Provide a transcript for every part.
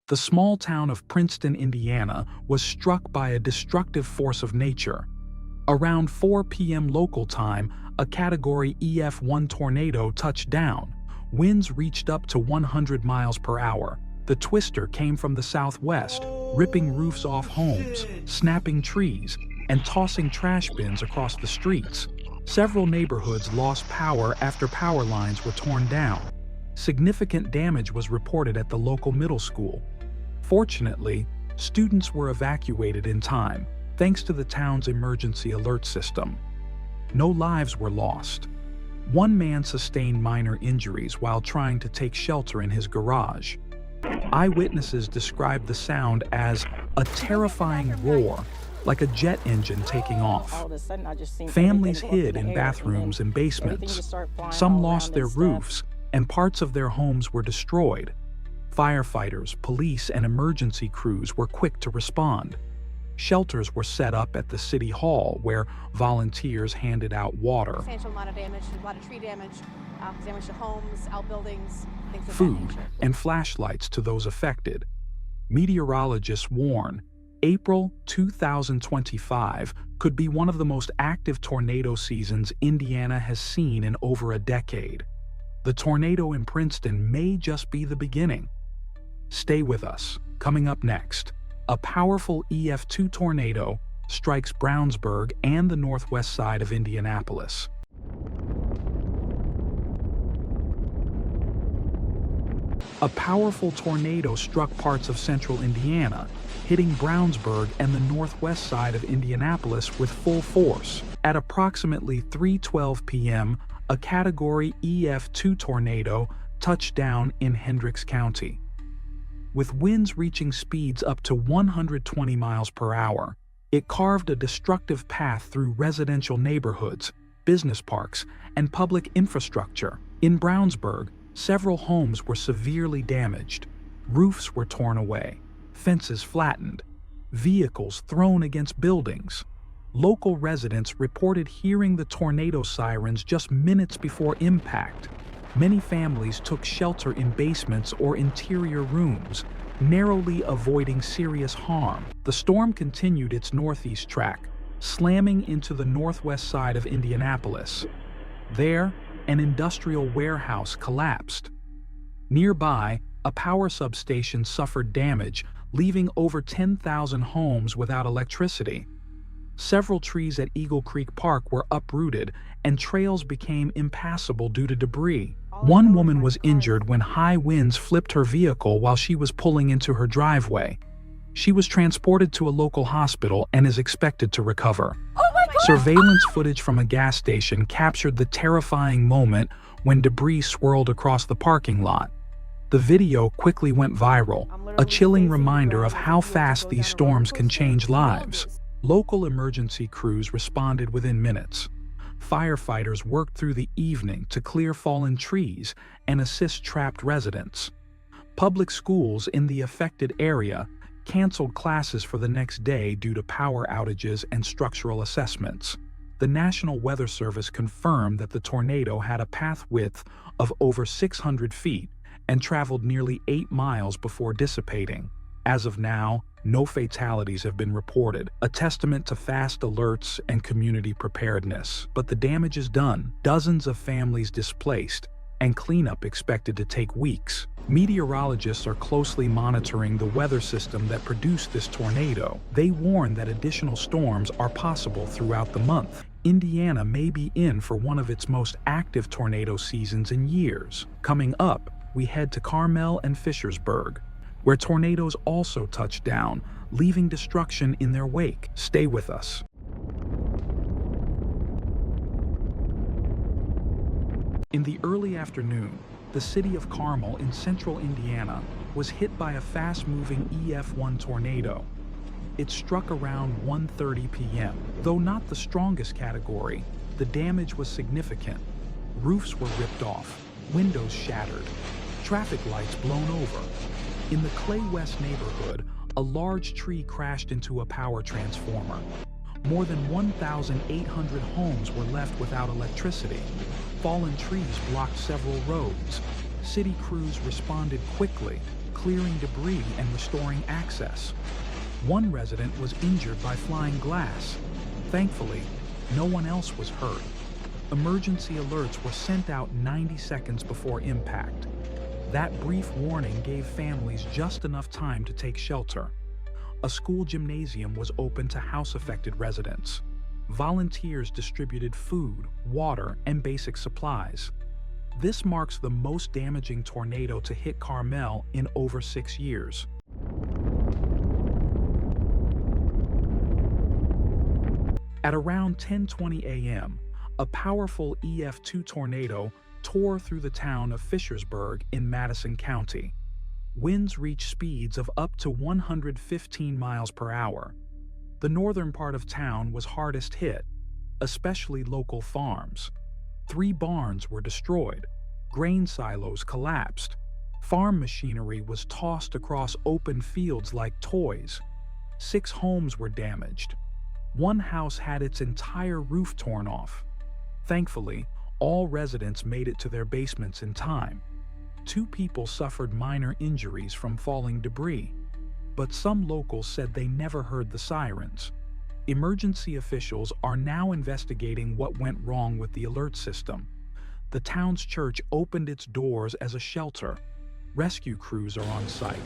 The small town of Princeton, Indiana, was struck by a destructive force of nature. Around 4 p.m. local time, a Category EF1 tornado touched down. Winds reached up to 100 miles per hour. The twister came from the southwest, ripping roofs off homes, snapping trees, and tossing trash bins across the streets. Several neighborhoods lost power after power lines were torn down. Significant damage was reported at the local middle school. Fortunately, students were evacuated in time, thanks to the town's emergency alert system. No lives were lost. One man sustained minor injuries while trying to take shelter in his garage. Eyewitnesses described the sound as a terrifying roar, like a jet engine taking off. Families hid in bathrooms and basements. Some lost their roofs, and parts of their homes were destroyed. Firefighters, police, and emergency crews were quick to respond. Shelters were set up at the city hall where volunteers handed out water, substantial amount of damage, a lot of tree damage, damage to homes, outbuildings, things of that food, nature. and flashlights to those affected. Meteorologists warn April 2025 could be one of the most active tornado seasons Indiana has seen in over a decade. The tornado in Princeton may just be the beginning. Stay with us. Coming up next, a powerful EF2 tornado strikes Brownsburg and the northwest side of Indianapolis. A powerful tornado struck parts of central Indiana, hitting Brownsburg and the northwest side of Indianapolis with full force. At approximately 3:12 p.m., a Category EF2 tornado touched down in Hendricks County. With winds reaching speeds up to 120 miles per hour, it carved a destructive path through residential neighborhoods, business parks, and public infrastructure. In Brownsburg, several homes were severely damaged. Roofs were torn away, fences flattened, vehicles thrown against buildings. Local residents reported hearing the tornado sirens just minutes before impact. Many families took shelter in basements or interior rooms, narrowly avoiding serious harm. The storm continued its northeast track, slamming into the northwest side of Indianapolis. There, an industrial warehouse collapsed. Nearby, a power substation suffered damage, leaving over 10,000 homes without electricity. Several trees at Eagle Creek Park were uprooted, and trails became impassable due to debris. One woman was injured when high winds flipped her vehicle while she was pulling into her driveway. She was transported to a local hospital and is expected to recover. Surveillance footage from a gas station captured the terrifying moment when debris swirled across the parking lot. The video quickly went viral, a chilling reminder of how fast these storms can change lives. Local emergency crews responded within minutes. Firefighters worked through the evening to clear fallen trees and assist trapped residents. Public schools in the affected area canceled classes for the next day due to power outages and structural assessments. The National Weather Service confirmed that the tornado had a path width of over 600 feet and traveled nearly 8 miles before dissipating. As of now, no fatalities have been reported, a testament to fast alerts and community preparedness. But the damage is done, dozens of families displaced, and cleanup expected to take weeks. Meteorologists are closely monitoring the weather system that produced this tornado. They warn that additional storms are possible throughout the month. Indiana may be in for one of its most active tornado seasons in years. Coming up, we head to Carmel and Fishersburg, where tornadoes also touch down, leaving destruction in their wake. Stay with us. In the early afternoon, the city of Carmel in central Indiana was hit by a fast-moving EF1 tornado. It struck around 1:30 p.m. Though not the strongest category, the damage was significant. Roofs were ripped off, windows shattered, traffic lights blown over. In the Clay West neighborhood, a large tree crashed into a power transformer. More than 1,800 homes were left without electricity. Fallen trees blocked several roads. City crews responded quickly, clearing debris and restoring access. One resident was injured by flying glass. Thankfully, no one else was hurt. Emergency alerts were sent out 90 seconds before impact. That brief warning gave families just enough time to take shelter. A school gymnasium was open to house-affected residents. Volunteers distributed food, water, and basic supplies. This marks the most damaging tornado to hit Carmel in over 6 years. At around 10:20 a.m., a powerful EF2 tornado tore through the town of Fishersburg in Madison County. Winds reached speeds of up to 115 miles per hour. The northern part of town was hardest hit, especially local farms. 3 barns were destroyed, grain silos collapsed, farm machinery was tossed across open fields like toys. 6 homes were damaged. One house had its entire roof torn off. Thankfully, all residents made it to their basements in time. 2 people suffered minor injuries from falling debris, but some locals said they never heard the sirens. Emergency officials are now investigating what went wrong with the alert system. The town's church opened its doors as a shelter. Rescue crews are on site,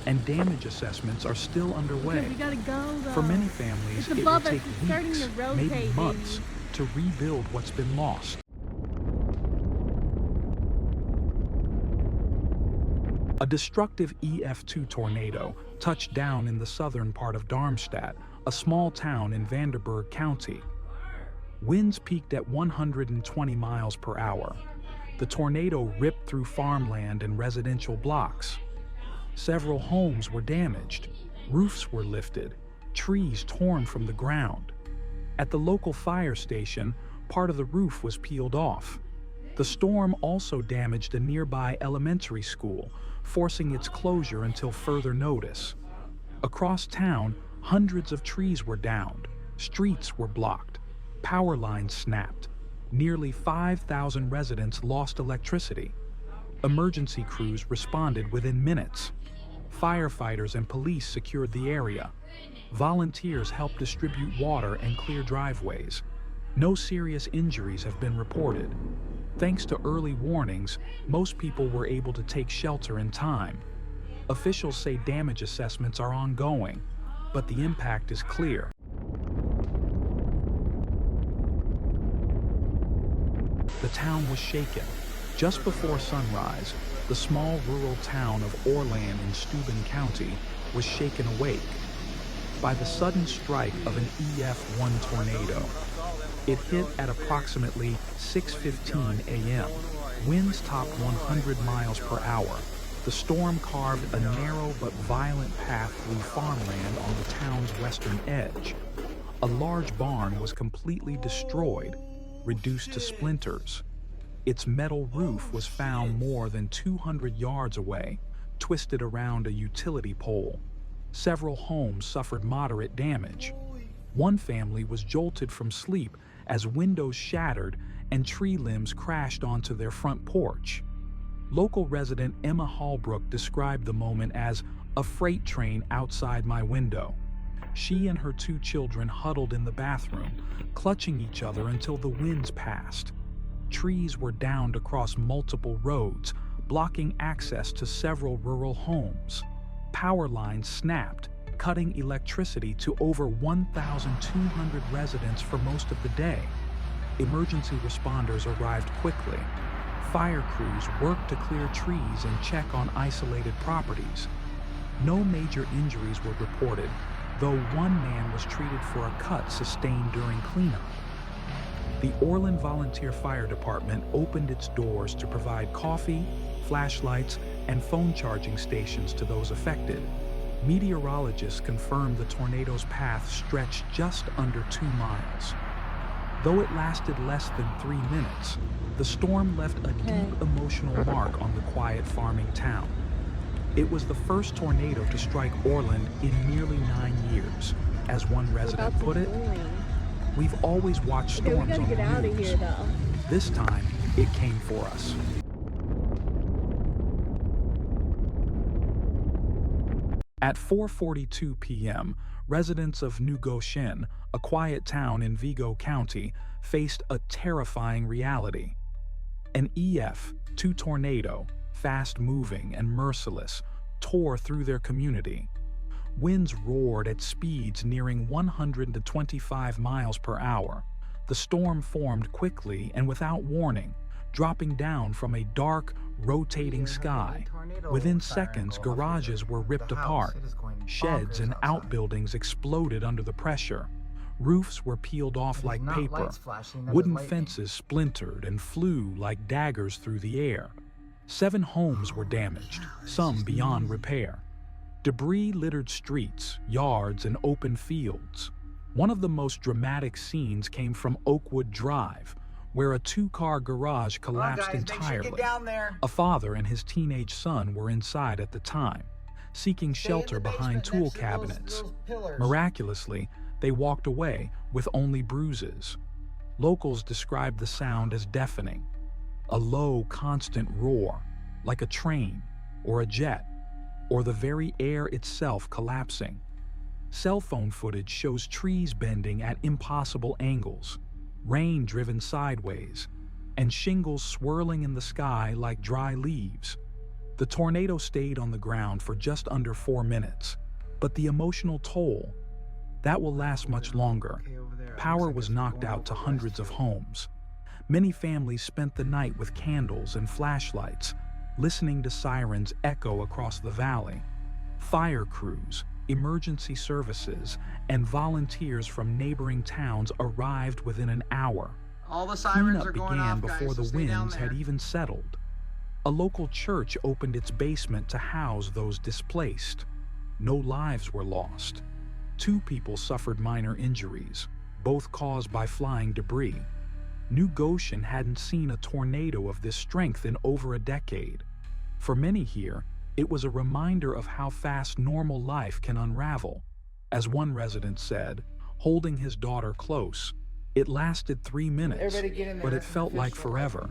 and damage assessments are still underway. We gotta go, though. For many families, it will take weeks, maybe months, to rebuild what's been lost. A destructive EF2 tornado touched down in the southern part of Darmstadt, a small town in Vanderburg County. Winds peaked at 120 miles per hour. The tornado ripped through farmland and residential blocks. Several homes were damaged, roofs were lifted, trees torn from the ground. At the local fire station, part of the roof was peeled off. The storm also damaged a nearby elementary school, forcing its closure until further notice. Across town, hundreds of trees were downed, streets were blocked, power lines snapped. Nearly 5,000 residents lost electricity. Emergency crews responded within minutes. Firefighters and police secured the area. Volunteers helped distribute water and clear driveways. No serious injuries have been reported. Thanks to early warnings, most people were able to take shelter in time. Officials say damage assessments are ongoing, but the impact is clear. The town was shaken. Just before sunrise, the small rural town of Orland in Steuben County was shaken awake by the sudden strike of an EF1 tornado. It hit at approximately 6:15 a.m. Winds topped 100 miles per hour. The storm carved a narrow but violent path through farmland on the town's western edge. A large barn was completely destroyed, reduced to splinters. Its metal roof was found more than 200 yards away, twisted around a utility pole. Several homes suffered moderate damage. One family was jolted from sleep as windows shattered and tree limbs crashed onto their front porch. Local resident Emma Hallbrook described the moment as a freight train outside my window. She and her 2 children huddled in the bathroom, clutching each other until the winds passed. Trees were downed across multiple roads, blocking access to several rural homes. Power lines snapped, cutting electricity to over 1,200 residents for most of the day. Emergency responders arrived quickly. Fire crews worked to clear trees and check on isolated properties. No major injuries were reported, though one man was treated for a cut sustained during cleanup. The Orland Volunteer Fire Department opened its doors to provide coffee, flashlights, and phone charging stations to those affected. Meteorologists confirmed the tornado's path stretched just under 2 miles. Though it lasted less than 3 minutes, the storm left a deep emotional mark on the quiet farming town. It was the first tornado to strike Orland in nearly 9 years. As one resident put it, "We've always watched storms on the news. This time, it came for us." At 4:42 p.m., residents of New Goshen, a quiet town in Vigo County, faced a terrifying reality. An EF2 tornado, fast-moving and merciless, tore through their community. Winds roared at speeds nearing 125 miles per hour. The storm formed quickly and without warning, dropping down from a dark, rotating sky. Within seconds, garages were ripped apart. Sheds and outbuildings exploded under the pressure. Roofs were peeled off like paper. Wooden fences splintered and flew like daggers through the air. 7 homes were damaged, some beyond repair. Debris littered streets, yards, and open fields. One of the most dramatic scenes came from Oakwood Drive, where a 2-car garage collapsed entirely. A father and his teenage son were inside at the time, seeking shelter behind tool cabinets. Miraculously, they walked away with only bruises. Locals described the sound as deafening, a low, constant roar, like a train or a jet, or the very air itself collapsing. Cell phone footage shows trees bending at impossible angles, rain driven sideways, and shingles swirling in the sky like dry leaves. The tornado stayed on the ground for just under 4 minutes, but the emotional toll, that will last much longer. Power was knocked out to hundreds of homes. Many families spent the night with candles and flashlights, listening to sirens echo across the valley. Fire crews, emergency services, and volunteers from neighboring towns arrived within an hour. All the sirens are Cleanup going began off, before guys, so the stay down winds had there. even settled. A local church opened its basement to house those displaced. No lives were lost. 2 people suffered minor injuries, both caused by flying debris. New Goshen hadn't seen a tornado of this strength in over a decade. For many here, it was a reminder of how fast normal life can unravel. As one resident said, holding his daughter close, it lasted 3 minutes, but it felt like forever.